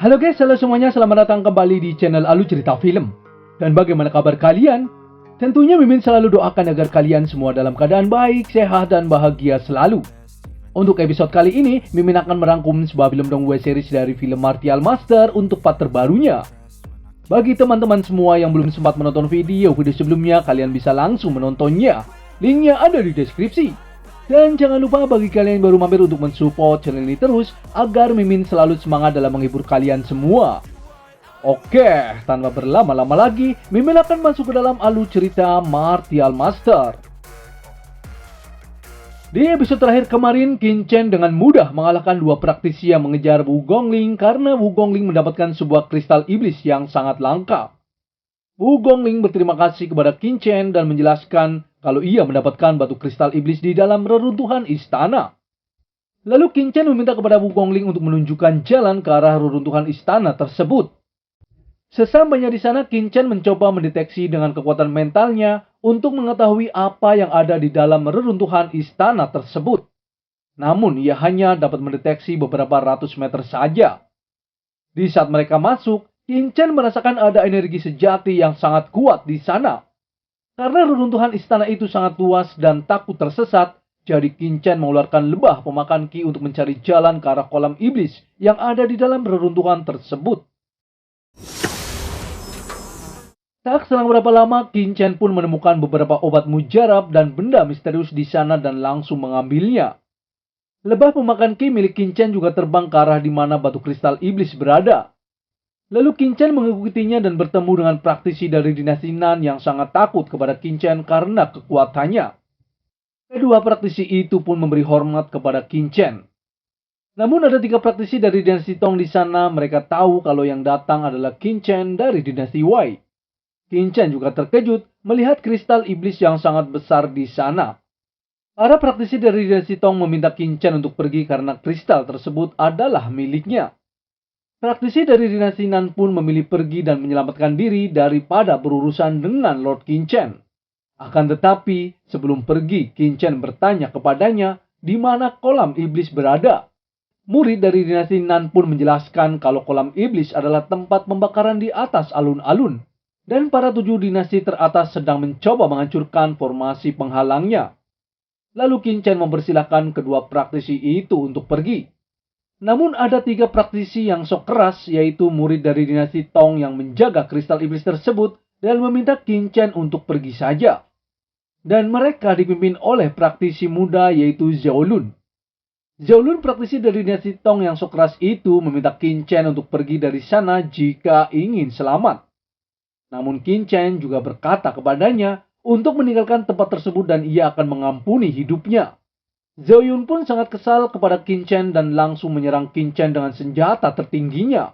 Halo guys, halo semuanya, selamat datang kembali di channel Alu Cerita Film. Dan bagaimana kabar kalian? Tentunya Mimin selalu doakan agar kalian semua dalam keadaan baik, sehat, dan bahagia selalu. Untuk episode kali ini, Mimin akan merangkum sebuah film dongeng series dari film Martial Master untuk part terbarunya. Bagi teman-teman semua yang belum sempat menonton video sebelumnya, kalian bisa langsung menontonnya. Linknya ada di deskripsi. Dan jangan lupa bagi kalian yang baru mampir untuk mensupport channel ini terus agar Mimin selalu semangat dalam menghibur kalian semua. Oke, tanpa berlama-lama lagi, Mimin akan masuk ke dalam alur cerita Martial Master. Di episode terakhir kemarin, Qin Chen dengan mudah mengalahkan dua praktisi yang mengejar Wu Gongling karena Wu Gongling mendapatkan sebuah kristal iblis yang sangat langka. Wu Gongling berterima kasih kepada Qin Chen dan menjelaskan kalau ia mendapatkan batu kristal iblis di dalam reruntuhan istana. Lalu Qin Chen meminta kepada Wu Gongling untuk menunjukkan jalan ke arah reruntuhan istana tersebut. Sesampainya di sana, Qin Chen mencoba mendeteksi dengan kekuatan mentalnya untuk mengetahui apa yang ada di dalam reruntuhan istana tersebut. Namun, ia hanya dapat mendeteksi beberapa ratus meter saja. Di saat mereka masuk, Qin Chen merasakan ada energi sejati yang sangat kuat di sana. Karena reruntuhan istana itu sangat luas dan takut tersesat, jadi Qin Chen mengeluarkan lebah pemakan ki untuk mencari jalan ke arah kolam iblis yang ada di dalam reruntuhan tersebut. Tak selang berapa lama, Qin Chen pun menemukan beberapa obat mujarab dan benda misterius di sana dan langsung mengambilnya. Lebah pemakan ki milik Qin Chen juga terbang ke arah di mana batu kristal iblis berada. Lalu Qin Chen mengikutinya dan bertemu dengan praktisi dari dinasti Nan yang sangat takut kepada Qin Chen karena kekuatannya. Kedua praktisi itu pun memberi hormat kepada Qin Chen. Namun ada 3 praktisi dari dinasti Tong di sana, mereka tahu kalau yang datang adalah Qin Chen dari dinasti Wei. Qin Chen juga terkejut melihat kristal iblis yang sangat besar di sana. Para praktisi dari dinasti Tong meminta Qin Chen untuk pergi karena kristal tersebut adalah miliknya. Praktisi dari dinasti Nan pun memilih pergi dan menyelamatkan diri daripada berurusan dengan Lord Qin Chen. Akan tetapi, sebelum pergi, Qin Chen bertanya kepadanya di mana kolam iblis berada. Murid dari dinasti Nan pun menjelaskan kalau kolam iblis adalah tempat pembakaran di atas alun-alun, dan para 7 dinasti teratas sedang mencoba menghancurkan formasi penghalangnya. Lalu Qin Chen mempersilahkan kedua praktisi itu untuk pergi. Namun ada 3 praktisi yang sok keras, yaitu murid dari dinasti Tong yang menjaga kristal iblis tersebut dan meminta Qin Chen untuk pergi saja. Dan mereka dipimpin oleh praktisi muda yaitu Zhao Lun. Zhao Lun, praktisi dari dinasti Tong yang sok keras itu, meminta Qin Chen untuk pergi dari sana jika ingin selamat. Namun Qin Chen juga berkata kepadanya untuk meninggalkan tempat tersebut dan ia akan mengampuni hidupnya. Zhao Yun pun sangat kesal kepada Qin Chen dan langsung menyerang Qin Chen dengan senjata tertingginya.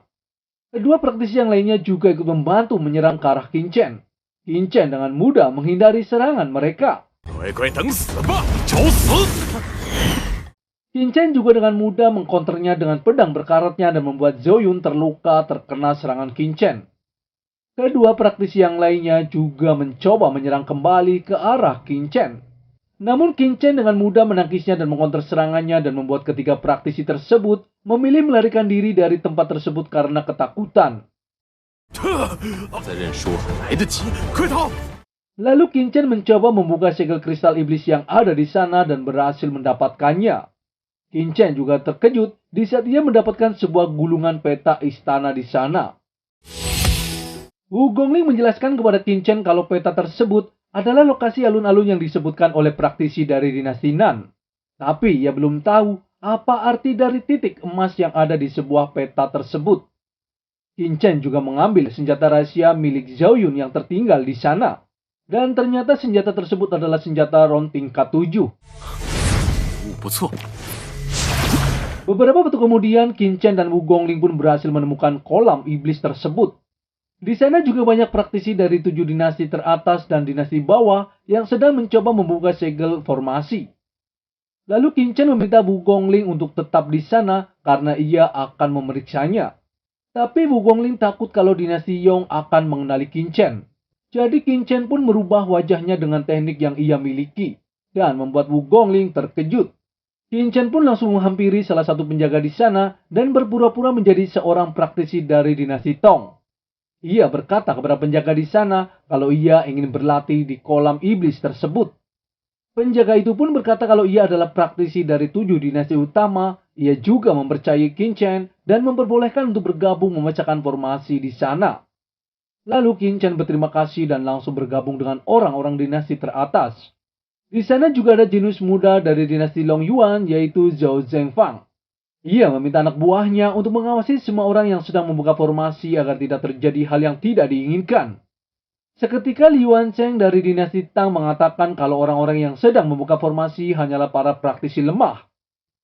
Kedua praktisi yang lainnya juga ikut membantu menyerang ke arah Qin Chen. Qin Chen dengan mudah menghindari serangan mereka. Qin Chen juga dengan mudah mengkonternya dengan pedang berkaratnya dan membuat Zhao Yun terluka terkena serangan Qin Chen. Kedua praktisi yang lainnya juga mencoba menyerang kembali ke arah Qin Chen. Namun Qin Chen dengan mudah menangkisnya dan mengkonter serangannya dan membuat ketiga praktisi tersebut memilih melarikan diri dari tempat tersebut karena ketakutan. Lalu Qin Chen mencoba membuka segel kristal iblis yang ada di sana dan berhasil mendapatkannya. Qin Chen juga terkejut di saat ia mendapatkan sebuah gulungan peta istana di sana. Wu Gongling menjelaskan kepada Qin Chen kalau peta tersebut adalah lokasi alun-alun yang disebutkan oleh praktisi dari dinasti Nan. Tapi ia belum tahu apa arti dari titik emas yang ada di sebuah peta tersebut. Qin Chen juga mengambil senjata rahasia milik Zhao Yun yang tertinggal di sana. Dan ternyata senjata tersebut adalah senjata Ron tingkat 7. Beberapa waktu kemudian, Qin Chen dan Wu Gongling pun berhasil menemukan kolam iblis tersebut. Di sana juga banyak praktisi dari 7 dinasti teratas dan dinasti bawah yang sedang mencoba membuka segel formasi. Lalu Qin Chen meminta Wu Gongling untuk tetap di sana karena ia akan memeriksanya. Tapi Wu Gongling takut kalau dinasti Yong akan mengenali Qin Chen. Jadi Qin Chen pun merubah wajahnya dengan teknik yang ia miliki dan membuat Wu Gongling terkejut. Qin Chen pun langsung menghampiri salah satu penjaga di sana dan berpura-pura menjadi seorang praktisi dari dinasti Tong. Ia berkata kepada penjaga di sana kalau ia ingin berlatih di kolam iblis tersebut. Penjaga itu pun berkata kalau ia adalah praktisi dari 7 dinasti utama. Ia juga mempercayai Qin Chen dan memperbolehkan untuk bergabung memecahkan formasi di sana. Lalu Qin Chen berterima kasih dan langsung bergabung dengan orang-orang dinasti teratas. Di sana juga ada jenius muda dari dinasti Long Yuan, yaitu Zhao Zhengfang. Ia meminta anak buahnya untuk mengawasi semua orang yang sedang membuka formasi agar tidak terjadi hal yang tidak diinginkan. Seketika Li Yuanzheng dari dinasti Tang mengatakan kalau orang-orang yang sedang membuka formasi hanyalah para praktisi lemah.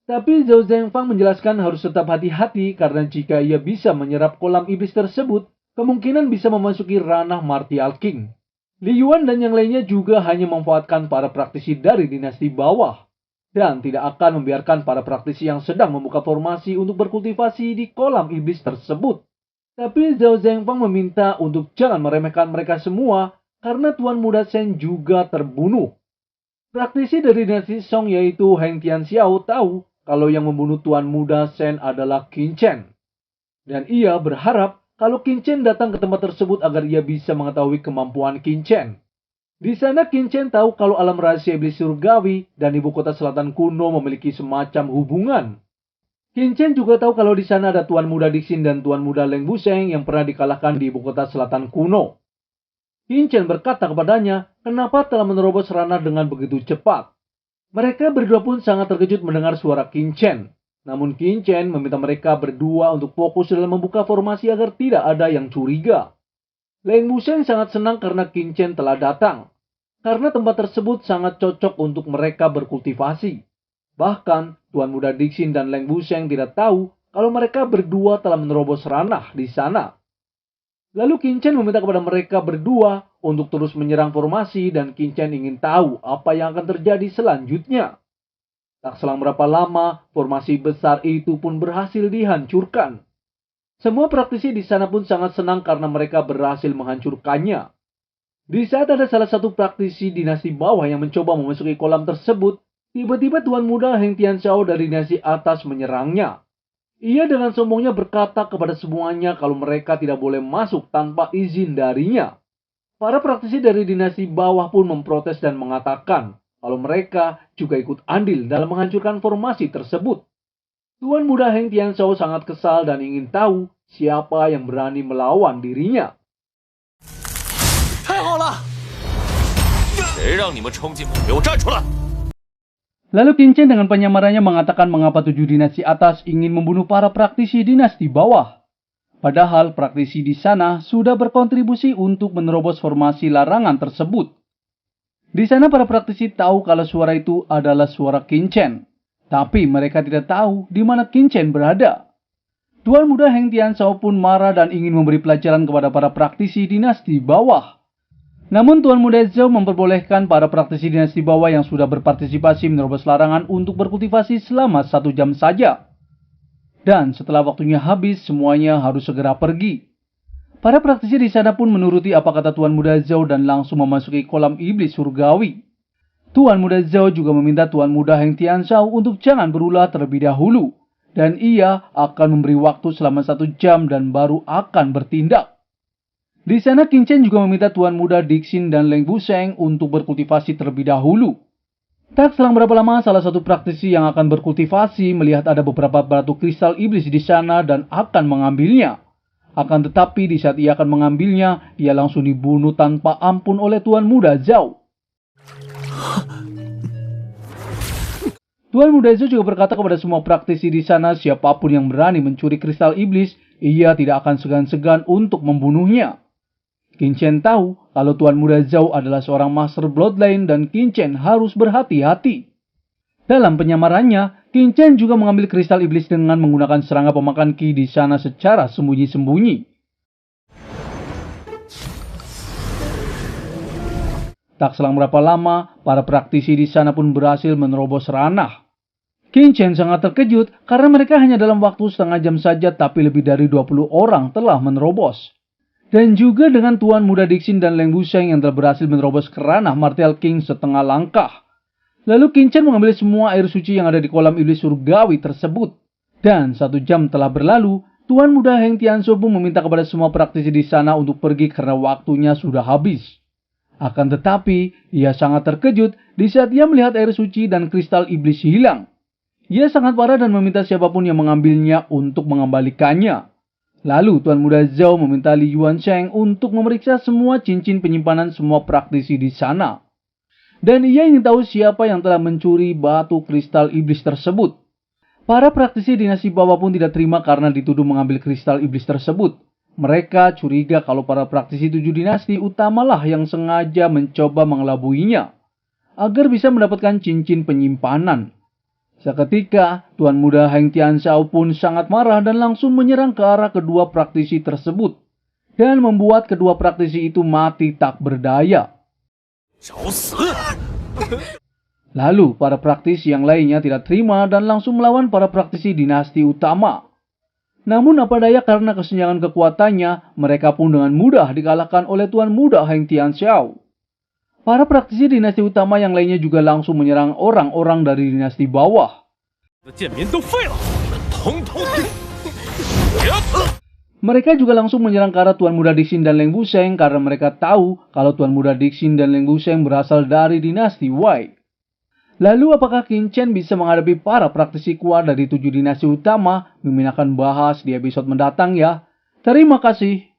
Tapi Zhao Zhengfang menjelaskan harus tetap hati-hati karena jika ia bisa menyerap kolam iblis tersebut, kemungkinan bisa memasuki ranah Martial King. Li Yuan dan yang lainnya juga hanya memanfaatkan para praktisi dari dinasti bawah dan tidak akan membiarkan para praktisi yang sedang membuka formasi untuk berkultivasi di kolam iblis tersebut. Tapi Zhao Zhengfang meminta untuk jangan meremehkan mereka semua karena Tuan Muda Shen juga terbunuh. Praktisi dari dinasti Song yaitu Heng Tianxiao tahu kalau yang membunuh Tuan Muda Shen adalah Qin Chen. Dan ia berharap kalau Qin Chen datang ke tempat tersebut agar ia bisa mengetahui kemampuan Qin Chen. Di sana Qin Chen tahu kalau alam rahasia iblis surgawi dan ibu kota selatan kuno memiliki semacam hubungan. Qin Chen juga tahu kalau di sana ada Tuan Muda Dixin dan Tuan Muda Leng Buseng yang pernah dikalahkan di ibu kota selatan kuno. Qin Chen berkata kepadanya, kenapa telah menerobos ranah dengan begitu cepat. Mereka berdua pun sangat terkejut mendengar suara Qin Chen. Namun Qin Chen meminta mereka berdua untuk fokus dalam membuka formasi agar tidak ada yang curiga. Leng Buseng sangat senang karena Qin Chen telah datang. Karena tempat tersebut sangat cocok untuk mereka berkultivasi. Bahkan, Tuan Muda Dixin dan Leng Buseng tidak tahu kalau mereka berdua telah menerobos ranah di sana. Lalu Qin Chen meminta kepada mereka berdua untuk terus menyerang formasi dan Qin Chen ingin tahu apa yang akan terjadi selanjutnya. Tak selang berapa lama, formasi besar itu pun berhasil dihancurkan. Semua praktisi di sana pun sangat senang karena mereka berhasil menghancurkannya. Di saat ada salah satu praktisi dinasti bawah yang mencoba memasuki kolam tersebut, tiba-tiba Tuan Muda Heng Tianxiao dari dinasti atas menyerangnya. Ia dengan sombongnya berkata kepada semuanya kalau mereka tidak boleh masuk tanpa izin darinya. Para praktisi dari dinasti bawah pun memprotes dan mengatakan kalau mereka juga ikut andil dalam menghancurkan formasi tersebut. Tuan Muda Heng Tianxiao sangat kesal dan ingin tahu siapa yang berani melawan dirinya. Lalu Qin Chen dengan penyamarannya mengatakan mengapa 7 dinasti atas ingin membunuh para praktisi dinasti bawah. Padahal praktisi di sana sudah berkontribusi untuk menerobos formasi larangan tersebut. Di sana para praktisi tahu kalau suara itu adalah suara Qin Chen. Tapi mereka tidak tahu di mana Qin Chen berada. Tuan Muda Heng Tianxiao pun marah dan ingin memberi pelajaran kepada para praktisi dinasti bawah. Namun Tuan Muda Zhao memperbolehkan para praktisi dinasti bawah yang sudah berpartisipasi menerobos larangan untuk berkultivasi selama 1 jam saja. Dan setelah waktunya habis, semuanya harus segera pergi. Para praktisi di sana pun menuruti apa kata Tuan Muda Zhao dan langsung memasuki kolam iblis surgawi. Tuan Muda Zhao juga meminta Tuan Muda Heng Tianxiao untuk jangan berulah terlebih dahulu. Dan ia akan memberi waktu selama 1 jam dan baru akan bertindak. Di sana Qin Chen juga meminta Tuan Muda Dixin dan Leng Buseng untuk berkultivasi terlebih dahulu. Tak selang berapa lama salah satu praktisi yang akan berkultivasi melihat ada beberapa batu kristal iblis di sana dan akan mengambilnya. Akan tetapi di saat ia akan mengambilnya, ia langsung dibunuh tanpa ampun oleh Tuan Muda Zhao. Tuan Muda Zhao juga berkata kepada semua praktisi di sana siapapun yang berani mencuri kristal iblis, ia tidak akan segan-segan untuk membunuhnya. Qin Chen tahu kalau Tuan Muda Zhao adalah seorang Master Bloodline dan Qin Chen harus berhati-hati. Dalam penyamarannya, Qin Chen juga mengambil kristal iblis dengan menggunakan serangga pemakan ki di sana secara sembunyi-sembunyi. Tak selang berapa lama, para praktisi di sana pun berhasil menerobos ranah. Qin Chen sangat terkejut karena mereka hanya dalam waktu setengah jam saja tapi lebih dari 20 orang telah menerobos. Dan juga dengan Tuan Muda Dixin dan Leng Buseng yang telah berhasil menerobos ke ranah Martial King setengah langkah. Lalu Qin Chen mengambil semua air suci yang ada di kolam iblis surgawi tersebut. Dan 1 jam telah berlalu, Tuan Muda Heng Tianzhou pun meminta kepada semua praktisi di sana untuk pergi karena waktunya sudah habis. Akan tetapi, ia sangat terkejut di saat ia melihat air suci dan kristal iblis hilang. Ia sangat marah dan meminta siapapun yang mengambilnya untuk mengembalikannya. Lalu Tuan Muda Zhao meminta Li Yuansheng untuk memeriksa semua cincin penyimpanan semua praktisi di sana. Dan ia ingin tahu siapa yang telah mencuri batu kristal iblis tersebut. Para praktisi dinasti bawah pun tidak terima karena dituduh mengambil kristal iblis tersebut. Mereka curiga kalau para praktisi 7 dinasti utamalah yang sengaja mencoba mengelabuinya agar bisa mendapatkan cincin penyimpanan. Seketika, Tuan Muda Heng Tianzhou pun sangat marah dan langsung menyerang ke arah kedua praktisi tersebut dan membuat kedua praktisi itu mati tak berdaya. Lalu para praktisi yang lainnya tidak terima dan langsung melawan para praktisi dinasti utama. Namun apa daya karena kesenjangan kekuatannya, mereka pun dengan mudah dikalahkan oleh Tuan Muda Heng Tianzhou. Para praktisi dinasti utama yang lainnya juga langsung menyerang orang-orang dari dinasti bawah. Mereka juga langsung menyerang ke arah Tuan Muda Dixin dan Leng Wusheng karena mereka tahu kalau Tuan Muda Dixin dan Leng Wusheng berasal dari dinasti Wei. Lalu apakah Qin Chen bisa menghadapi para praktisi kuat dari 7 dinasti utama? Mimin akan bahas di episode mendatang ya. Terima kasih.